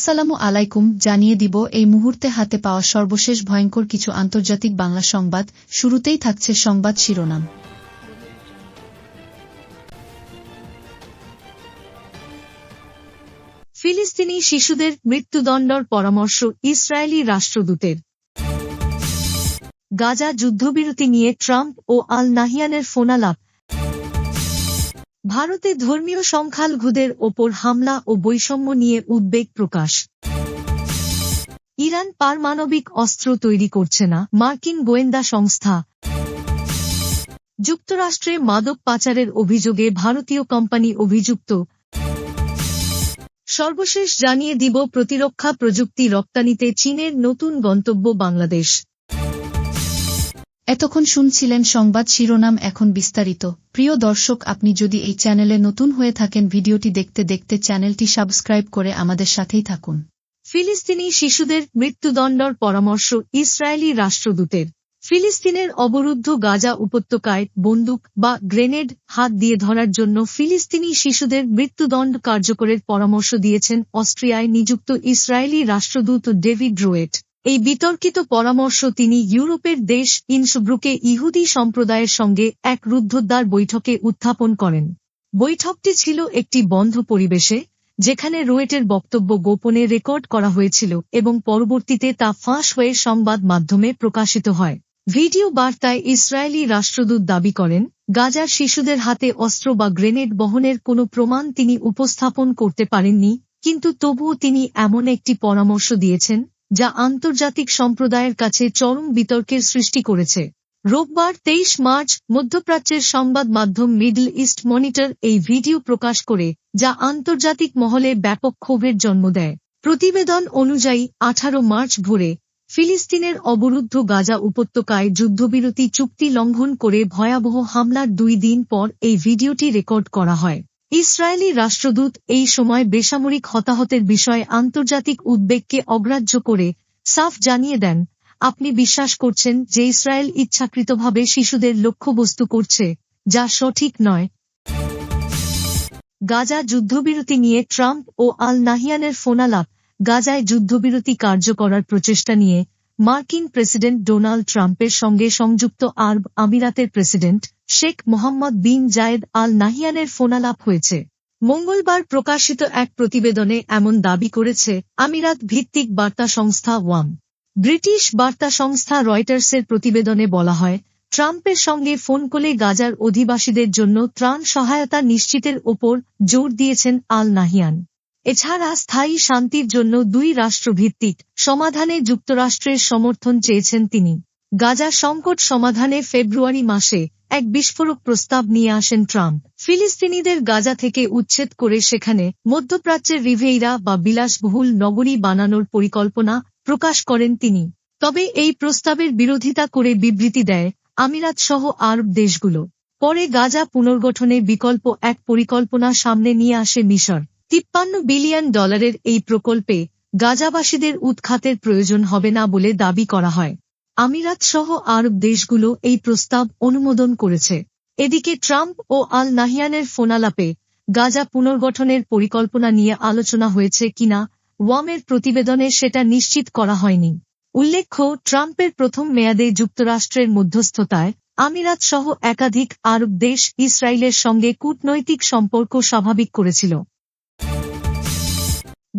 আসসালামু আলাইকুম। জানিয়ে দিব এই মুহূর্তে হাতে পাওয়া সর্বশেষ ভয়ঙ্কর কিছু আন্তর্জাতিক বাংলা সংবাদ। শুরুতেই থাকছে সংবাদ শিরোনাম। ফিলিস্তিনি শিশুদের মৃত্যুদণ্ডর পরামর্শ ইসরায়েলি রাষ্ট্রদূতের। গাজা যুদ্ধবিরতি নিয়ে ট্রাম্প ও আল নাহিয়ানের ফোনালাপ। ভারতে ধর্মীয় সংখ্যালঘুদের ওপর হামলা ও বৈষম্য নিয়ে উদ্বেগ প্রকাশ। ইরান পারমাণবিক অস্ত্র তৈরি করছে না, মার্কিন গোয়েন্দা সংস্থা। যুক্তরাষ্ট্রে মাদক পাচারের অভিযোগে ভারতীয় কোম্পানি অভিযুক্ত। সর্বশেষ জানিয়ে দিব প্রতিরক্ষা প্রযুক্তি রপ্তানিতে চীনের নতুন গন্তব্য বাংলাদেশ। এতক্ষণ শুনছিলেন সংবাদ শিরোনাম, এখন বিস্তারিত। প্রিয় দর্শক, আপনি যদি এই চ্যানেলে নতুন হয়ে থাকেন, ভিডিওটি দেখতে দেখতে চ্যানেলটি সাবস্ক্রাইব করে আমাদের সাথেই থাকুন। ফিলিস্তিনি শিশুদের মৃত্যুদণ্ডর পরামর্শ ইসরায়েলি রাষ্ট্রদূতের। ফিলিস্তিনের অবরুদ্ধ গাজা উপত্যকায় বন্দুক বা গ্রেনেড হাত দিয়ে ধরার জন্য ফিলিস্তিনি শিশুদের মৃত্যুদণ্ড কার্যকরের পরামর্শ দিয়েছেন অস্ট্রিয়ায় নিযুক্ত ইসরায়েলি রাষ্ট্রদূত ডেভিড রোয়েট। এই বিতর্কিত পরামর্শ তিনি ইউরোপের দেশ ইনসব্রুকে ইহুদি সম্প্রদায়ের সঙ্গে এক রুদ্ধদ্বার বৈঠকে উত্থাপন করেন। বৈঠকটি ছিল একটি বন্ধ পরিবেশে, যেখানে রোয়েটের বক্তব্য গোপনে রেকর্ড করা হয়েছিল এবং পরবর্তীতে তা ফাঁস হয়ে সংবাদ মাধ্যমে প্রকাশিত হয়। ভিডিও বার্তায় ইসরায়েলি রাষ্ট্রদূত দাবি করেন, গাজার শিশুদের হাতে অস্ত্র বা গ্রেনেড বহনের কোনো প্রমাণ তিনি উপস্থাপন করতে পারেননি, কিন্তু তবুও তিনি এমন একটি পরামর্শ দিয়েছেন যা আন্তর্জাতিক সম্প্রদায়ের কাছে চরম বিতর্কের সৃষ্টি করেছে। রোববার 23 মার্চ মধ্যপ্রাচ্যের সংবাদ মাধ্যম মিডল ইস্ট মনিটর এই ভিডিও প্রকাশ করে, যা আন্তর্জাতিক মহলে ব্যাপক ক্ষোভের জন্ম দেয়। প্রতিবেদন অনুযায়ী 18 মার্চ ভোরে ফিলিস্তিনের অবরুদ্ধ গাজা উপত্যকায় যুদ্ধবিরতি চুক্তি লঙ্ঘন করে ভয়াবহ হামলার 2 দিন পর এই ভিডিওটি রেকর্ড করা হয়। ইসরায়েলি রাষ্ট্রদূত এই সময় বেসামরিক হতাহতের বিষয়ে আন্তর্জাতিক উদ্বেগকে অগ্রাহ্য করে সাফ জানিয়ে দেন, আপনি বিশ্বাস করছেন যে ইসরায়েল ইচ্ছাকৃতভাবে শিশুদের লক্ষ্যবস্তু করছে, যা সঠিক নয়। গাজা যুদ্ধবিরতি নিয়ে ট্রাম্প ও আল নাহিয়ানের ফোনালাপ। গাজায় যুদ্ধবিরতি কার্য করার প্রচেষ্টা নিয়ে মার্কিন প্রেসিডেন্ট ডোনাল্ড ট্রাম্পের সঙ্গে সংযুক্ত আরব আমিরাতের প্রেসিডেন্ট শেখ মোহাম্মদ বিন জায়েদ আল নাহিয়ানের ফোনালাপ হয়েছে। মঙ্গলবার প্রকাশিত এক প্রতিবেদনে এমন দাবি করেছে আমিরাত ভিত্তিক বার্তা সংস্থা ওয়াম। ব্রিটিশ বার্তা সংস্থা রয়টার্সের প্রতিবেদনে বলা হয়, ট্রাম্পের সঙ্গে ফোন কলে গাজার অধিবাসীদের জন্য ত্রাণ সহায়তা নিশ্চিতের ওপর জোর দিয়েছেন আল নাহিয়ান। এছাড়া স্থায়ী শান্তির জন্য 2 রাষ্ট্রভিত্তিক সমাধানে যুক্তরাষ্ট্রের সমর্থন চেয়েছেন তিনি। গাজা সংকট সমাধানে ফেব্রুয়ারি মাসে এক বিস্ফোরক প্রস্তাব নিয়ে আসেন ট্রাম্প। ফিলিস্তিনিদের গাজা থেকে উচ্ছেদ করে সেখানে মধ্যপ্রাচ্যের রিভেইরা বা বিলাসবহুল নগরী বানানোর পরিকল্পনা প্রকাশ করেন তিনি। তবে এই প্রস্তাবের বিরোধিতা করে বিবৃতি দেয় আমিরাত সহ আরব দেশগুলো। পরে গাজা পুনর্গঠনের বিকল্প এক পরিকল্পনা সামনে নিয়ে আসে মিশর। $53 বিলিয়ন এই প্রকল্পে গাজাবাসীদের উৎখাতের প্রয়োজন হবে না বলে দাবি করা হয়। আমিরাত সহ আরব দেশগুলো এই প্রস্তাব অনুমোদন করেছে। এদিকে ট্রাম্প ও আল নাহিয়ানের ফোনালাপে গাজা পুনর্গঠনের পরিকল্পনা নিয়ে আলোচনা হয়েছে কিনা ওয়ামের প্রতিবেদনে সেটা নিশ্চিত করা হয়নি। উল্লেখ্য, ট্রাম্পের প্রথম মেয়াদে যুক্তরাষ্ট্রের মধ্যস্থতায় আমিরাত সহ একাধিক আরব দেশ ইসরায়েলের সঙ্গে কূটনৈতিক সম্পর্ক স্বাভাবিক করেছিল।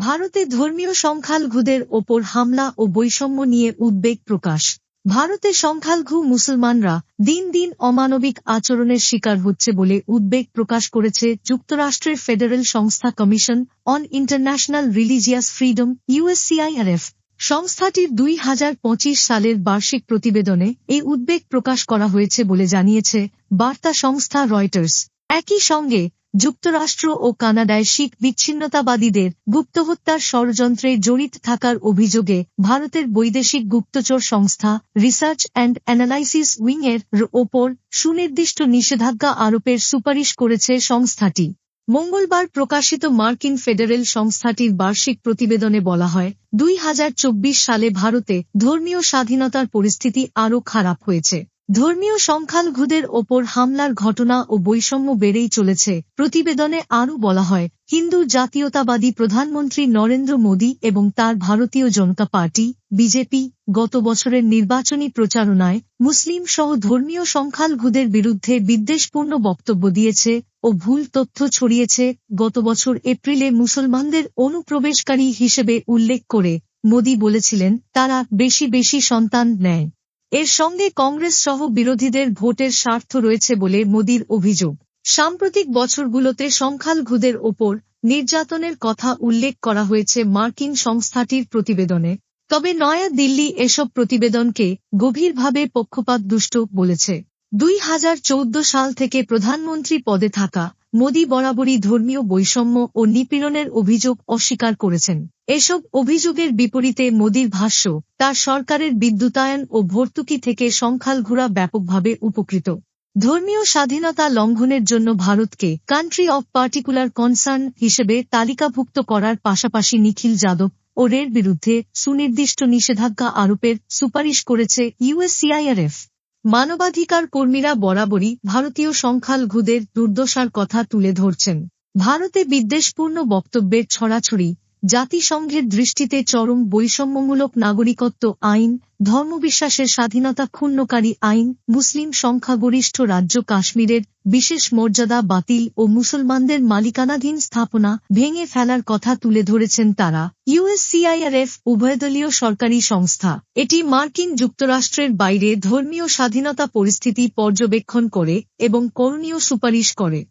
ভারতে ধর্মীয় সংখ্যালঘুদের ওপর হামলা ও বৈষম্য নিয়ে উদ্বেগ প্রকাশ। ভারতে সংখ্যালঘু মুসলমানরা দিন দিন অমানবিক আচরণের শিকার হচ্ছে বলে উদ্বেগ প্রকাশ করেছে যুক্তরাষ্ট্রের ফেডারেল সংস্থা commission on international religious freedom USCIRF। সংস্থাটির 2025 সালের বার্ষিক প্রতিবেদনে এই উদ্বেগ প্রকাশ করা হয়েছে বলে জানিয়েছে বার্তা সংস্থা রয়টার্স। একই সঙ্গে যুক্তরাষ্ট্র ও কানাডায় শিখ বিচ্ছিন্নতাবাদীদের গুপ্তহত্যার ষড়যন্ত্রে জড়িত থাকার অভিযোগে ভারতের বৈদেশিক গুপ্তচর সংস্থা রিসার্চ অ্যান্ড অ্যানালাইসিস উইং এর ওপর সুনির্দিষ্ট নিষেধাজ্ঞা আরোপের সুপারিশ করেছে সংস্থাটি। মঙ্গলবার প্রকাশিত মার্কিন ফেডারেল সংস্থাটির বার্ষিক প্রতিবেদনে বলা হয়, 2024 সালে ভারতে ধর্মীয় স্বাধীনতার পরিস্থিতি আরও খারাপ হয়েছে। ধর্মীয় সংখ্যালঘুদের ওপর হামলার ঘটনা ও বৈষম্য বেড়েই চলেছে। প্রতিবেদনে আরও বলা হয়, হিন্দু জাতীয়তাবাদী প্রধানমন্ত্রী নরেন্দ্র মোদী এবং তার ভারতীয় জনতা পার্টি বিজেপি গত বছরের নির্বাচনী প্রচারণায় মুসলিম সহ ধর্মীয় সংখ্যালঘুদের বিরুদ্ধে বিদ্বেষপূর্ণ বক্তব্য দিয়েছে ও ভুল তথ্য ছড়িয়েছে। গত বছর এপ্রিলে মুসলমানদের অনুপ্রবেশকারী হিসেবে উল্লেখ করে মোদী বলেছিলেন তারা বেশি বেশি সন্তান নেয়। এর সঙ্গে কংগ্রেস সহ বিরোধীদের ভোটের স্বার্থ রয়েছে বলে মোদীর অভিযোগ। সাম্প্রতিক বছরগুলোতে সংখ্যালঘুদের ওপর নির্যাতনের কথা উল্লেখ করা হয়েছে মার্কিন সংস্থাটির প্রতিবেদনে। তবে নয়া দিল্লি এসব প্রতিবেদনকে গভীরভাবে পক্ষপাতদুষ্ট বলেছে। 2014 সাল থেকে প্রধানমন্ত্রী পদে থাকা মোদী বরাবরই ধর্মীয় বৈষম্য ও নিপীড়নের অভিযোগ অস্বীকার করেছেন। এসব অভিযোগের বিপরীতে মোদীর ভাষ্য, তার সরকারের বিদ্যুতায়ন ও ভর্তুকি থেকে সংখ্যালঘুরা ব্যাপকভাবে উপকৃত। ধর্মীয় স্বাধীনতা লঙ্ঘনের জন্য ভারতকে কান্ট্রি অফ পার্টিকুলার কনসার্ন হিসেবে তালিকাভুক্ত করার পাশাপাশি নিখিল যাদব ও রের বিরুদ্ধে সুনির্দিষ্ট নিষেধাজ্ঞা আরোপের সুপারিশ করেছে ইউএসসিআইআরএফ। মানবাধিকার কর্মীরা বরাবরই ভারতীয় সংখ্যালঘুদের দুর্দশার কথা তুলে ধরছেন। ভারতে বিদ্বেষপূর্ণ বক্তব্যের ছড়াছড়ি, জাতিসংঘের দৃষ্টিতে চরম বৈষম্যমূলক নাগরিকত্ব আইন, ধর্মবিশ্বাসের স্বাধীনতা ক্ষুণ্ণকারী আইন, মুসলিম সংখ্যাগরিষ্ঠ রাজ্য কাশ্মীরের বিশেষ মর্যাদা বাতিল ও মুসলমানদের মালিকানাধীন স্থাপনা ভেঙে ফেলার কথা তুলে ধরেছেন তারা। ইউএসসিআইআরএফ উভয়দলীয় সরকারি সংস্থা। এটি মার্কিন যুক্তরাষ্ট্রের বাইরে ধর্মীয় স্বাধীনতা পরিস্থিতি পর্যবেক্ষণ করে এবং করণীয় সুপারিশ করে।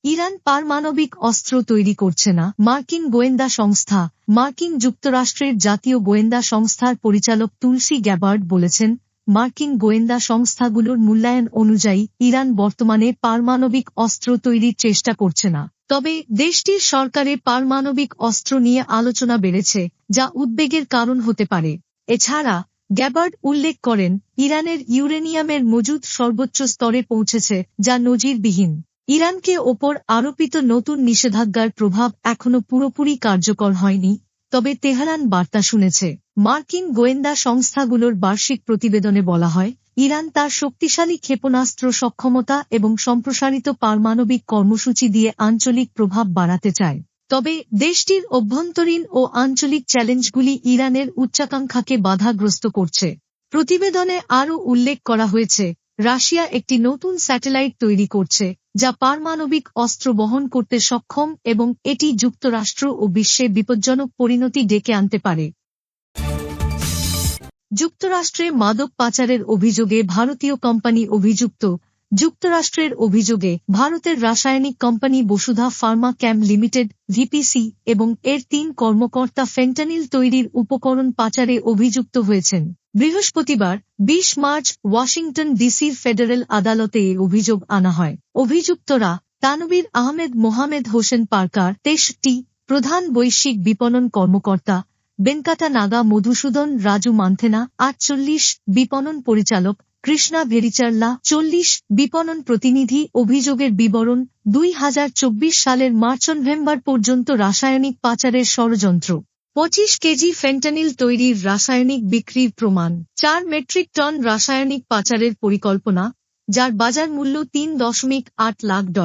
ইরান পারমাণবিক অস্ত্র তৈরি করছে না। মার্কিন গোয়েন্দা সংস্থা। মার্কিন যুক্তরাষ্ট্রের জাতীয় গোয়েন্দা সংস্থার পরিচালক তুলসী গ্যাবার্ড বলেছেন, মার্কিন গোয়েন্দা সংস্থাগুলোর মূল্যায়ন অনুযায়ী ইরান বর্তমানে পারমাণবিক অস্ত্র তৈরির চেষ্টা করছে না। তবে দেশটির সরকারে পারমাণবিক অস্ত্র নিয়ে আলোচনা বেড়েছে, যা উদ্বেগের কারণ হতে পারে। এছাড়া গ্যাবার্ড উল্লেখ করেন, ইরানের ইউরেনিয়ামের মজুদ সর্বোচ্চ স্তরে পৌঁছেছে, যা নজিরবিহীন। ইরানকে ওপর আরোপিত নতুন নিষেধাজ্ঞার প্রভাব এখনো পুরোপুরি কার্যকর হয়নি, তবে তেহরান বার্তা শুনেছে। মার্কিন গোয়েন্দা সংস্থাগুলোর বার্ষিক প্রতিবেদনে বলা হয়, ইরান তার শক্তিশালী ক্ষেপণাস্ত্র সক্ষমতা এবং সম্প্রসারিত পারমাণবিক কর্মসূচি দিয়ে আঞ্চলিক প্রভাব বাড়াতে চায়। তবে দেশটির অভ্যন্তরীণ ও আঞ্চলিক চ্যালেঞ্জগুলি ইরানের উচ্চাকাঙ্ক্ষাকে বাধাগ্রস্ত করছে। প্রতিবেদনে আরও উল্লেখ করা হয়েছে, রাশিয়া একটি নতুন স্যাটেলাইট তৈরি করছে, যা পারমাণবিক অস্ত্র বহন করতে সক্ষম এবং এটি যুক্তরাষ্ট্র ও বিশ্বে বিপজ্জনক পরিণতি ডেকে আনতে পারে। যুক্তরাষ্ট্রে মাদক পাচারের অভিযোগে ভারতীয় কোম্পানি অভিযুক্ত। যুক্তরাষ্ট্রের অভিযোগে ভারতের রাসায়নিক কোম্পানি বসুধা ফার্মা ক্যাম লিমিটেড ভিপিসি এবং এর 3 কর্মকর্তা ফেন্টানিল তৈরির উপকরণ পাচারে অভিযুক্ত হয়েছেন। বৃহস্পতিবার 20 মার্চ ওয়াশিংটন ডিসির ফেডারেল আদালতে এই অভিযোগ আনা হয়। অভিযুক্তরা তানবীর আহমেদ, মোহামেদ হোসেন পার্কার 63, প্রধান বৈশ্বিক বিপণন কর্মকর্তা, বেনকাটা নাগা মধুসূদন রাজু মান্থেনা 48, বিপণন পরিচালক, কৃষ্ণা ভেরিচার্লা 40, বিপণন প্রতিনিধি। অভিযোগের বিবরণ, 2024 সালের মার্চ-নভেম্বর পর্যন্ত রাসায়নিক পাচারের ষড়যন্ত্র, 25 কেজি ফেন্টানিল তৈরির রাসায়নিক বিক্রির প্রমাণ, 4 মেট্রিক টন রাসায়নিক পাচারের পরিকল্পনা, যার বাজার মূল্য $3.8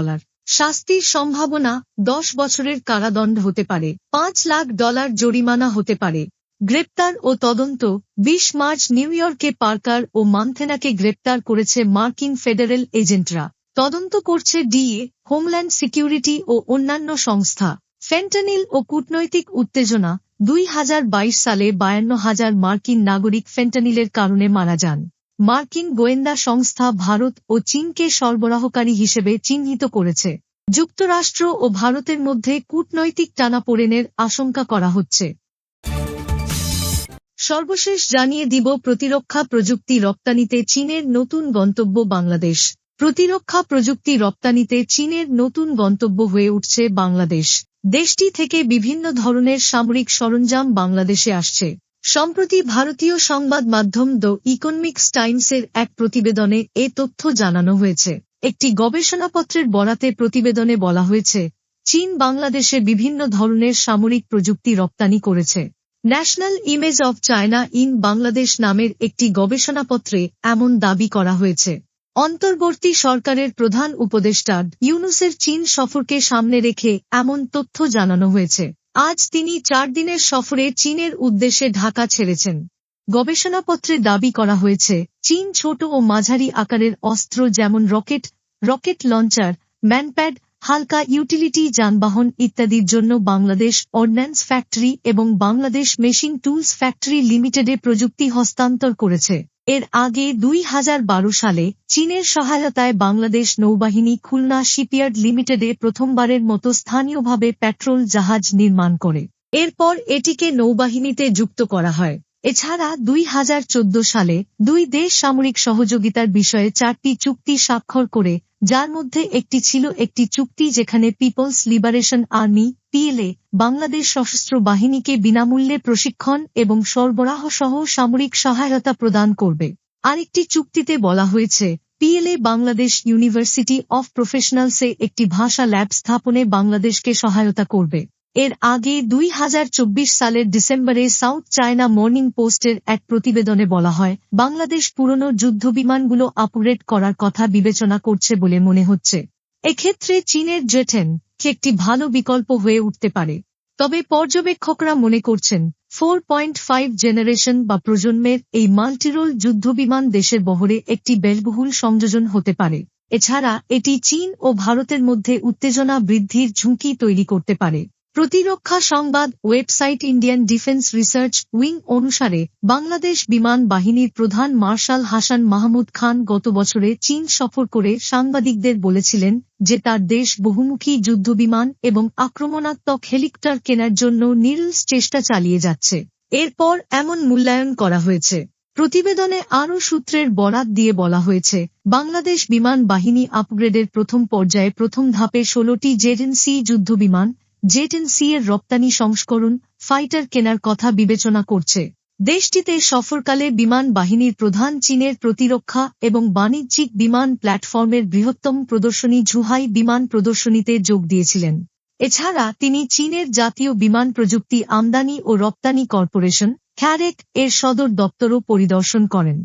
লাখ। শাস্তির সম্ভাবনা 10 বছরের কারাদণ্ড হতে পারে, $5 লাখ জরিমানা হতে পারে। গ্রেপ্তার ও তদন্ত। 20 মার্চ নিউ ইয়র্কে পার্কার ও মান্থেনাকে গ্রেপ্তার করেছে মার্কিন ফেডারেল এজেন্টরা। তদন্ত করছে ডিএ, হোমল্যান্ড সিকিউরিটি ও অন্যান্য সংস্থা। ফেন্টানিল ও কূটনৈতিক উত্তেজনা। 2022 সালে 52,000 মার্কিন নাগরিক ফেন্টানিলের কারণে মারা যান। মার্কিন গোয়েন্দা সংস্থা ভারত ও চীনকে সরবরাহকারী হিসেবে চিহ্নিত করেছে। যুক্তরাষ্ট্র ও ভারতের মধ্যে কূটনৈতিক টানাপোড়েনের আশঙ্কা করা হচ্ছে। সর্বশেষ জানিয়ে দিব, প্রতিরক্ষা প্রযুক্তি রপ্তানিতে চীনের নতুন গন্তব্য বাংলাদেশ। প্রতিরক্ষা প্রযুক্তি রপ্তানিতে চীনের নতুন গন্তব্য হয়ে উঠছে বাংলাদেশ। দেশটি থেকে বিভিন্ন ধরনের সামরিক সরঞ্জাম বাংলাদেশে আসছে। সম্প্রতি ভারতীয় সংবাদ মাধ্যম দ্য ইকোনমিক্স টাইমসের এক প্রতিবেদনে এ তথ্য জানানো হয়েছে। একটি গবেষণাপত্রের বরাতে প্রতিবেদনে বলা হয়েছে, চীন বাংলাদেশে বিভিন্ন ধরনের সামরিক প্রযুক্তি রপ্তানি করেছে। National image of China in Bangladesh নামের একটি গবেষণাপত্রে এমন দাবি করা হয়েছে। অন্তর্বর্তী সরকারের প্রধান উপদেষ্টা ইউনূসের চীন সফরকে সামনে রেখে এমন তথ্য জানানো হয়েছে। আজ তিনি 4 দিনের সফরে চীনের উদ্দেশ্যে ঢাকা ছেড়েছেন। গবেষণাপত্রে দাবি করা হয়েছে, চীন ছোট ও মাঝারি আকারের অস্ত্র যেমন রকেট লঞ্চার, ম্যানপ্যাড, হালকা ইউটিলিটি যানবাহন ইত্যাদির জন্য বাংলাদেশ অর্ডিন্যান্স ফ্যাক্টরি এবং বাংলাদেশ মেশিন টুলস ফ্যাক্টরি লিমিটেডে প্রযুক্তি হস্তান্তর করেছে। এর আগে 2012 সালে চীনের সহায়তায় বাংলাদেশ নৌবাহিনী খুলনা শিপইয়ার্ড লিমিটেডে প্রথমবারের মতো স্থানীয়ভাবে পেট্রোল জাহাজ নির্মাণ করে। এরপর এটিকে নৌবাহিনীতে যুক্ত করা হয়। এছাড়া 2014 সালে দুই দেশ সামরিক সহযোগিতার বিষয়ে 4টি চুক্তি স্বাক্ষর করে, যার মধ্যে একটি ছিল একটি চুক্তি যেখানে people's liberation army PLA Bangladesh সশস্ত্র বাহিনীকে বিনামূল্যে প্রশিক্ষণ এবং সরবরাহ সহ সামরিক সহায়তা প্রদান করবে। আরেকটি চুক্তিতে বলা হয়েছে, PLA বাংলাদেশ ইউনিভার্সিটি অফ প্রফেশনালসে একটি ভাষা ল্যাব স্থাপনে বাংলাদেশকে সহায়তা করবে। এর আগে 2024 সালের ডিসেম্বরে সাউথ চায়না মর্নিং পোস্টের এক প্রতিবেদনে বলা হয়, বাংলাদেশ পুরনো যুদ্ধবিমানগুলো আপগ্রেড করার কথা বিবেচনা করছে বলে মনে হচ্ছে। এক্ষেত্রে চীনের জেটেন একটি ভালো বিকল্প হয়ে উঠতে পারে। তবে পর্যবেক্ষকরা মনে করছেন 4.5 জেনারেশন বা প্রজন্মের এই মাল্টিরোল যুদ্ধবিমান দেশের বহরে একটি ব্যয়বহুল সংযোজন হতে পারে। এছাড়া এটি চীন ও ভারতের মধ্যে উত্তেজনা বৃদ্ধির ঝুঁকি তৈরি করতে পারে। প্রতিরক্ষা সংবাদ website Indian defence research wing অনুসারে, বাংলাদেশ বিমান বাহিনীর প্রধান মার্শাল হাসান মাহমুদ খান গত বছরে চীন সফর করে সাংবাদিকদের বলেছিলেন যে তার দেশ বহুমুখী যুদ্ধবিমান এবং আক্রমণাত্মক হেলিকপ্টার কেনার জন্য নিরলস চেষ্টা চালিয়ে যাচ্ছে। এরপর এমন মূল্যায়ন করা হয়েছে। প্রতিবেদনে আরও সূত্রের বরাত দিয়ে বলা হয়েছে, বাংলাদেশ বিমান বাহিনী আপগ্রেডের প্রথম পর্যায়ে প্রথম ধাপে 16টি জেড-সি যুদ্ধবিমান, জেড-সি এর রপ্তানি সংস্করণ, ফাইটার কেনার কথা বিবেচনা করছে। দেশটিতে সফরকালে বিমান বাহিনীর প্রধান চীনের প্রতিরক্ষা এবং বাণিজ্যিক বিমান প্ল্যাটফর্মের বৃহত্তম প্রদর্শনী ঝুহাই বিমান প্রদর্শনীতে যোগ দিয়েছিলেন। এছাড়া তিনি চীনের জাতীয় বিমান প্রযুক্তি আমদানি ও রপ্তানি কর্পোরেশন CAREC এর সদর দপ্তরও পরিদর্শন করেন।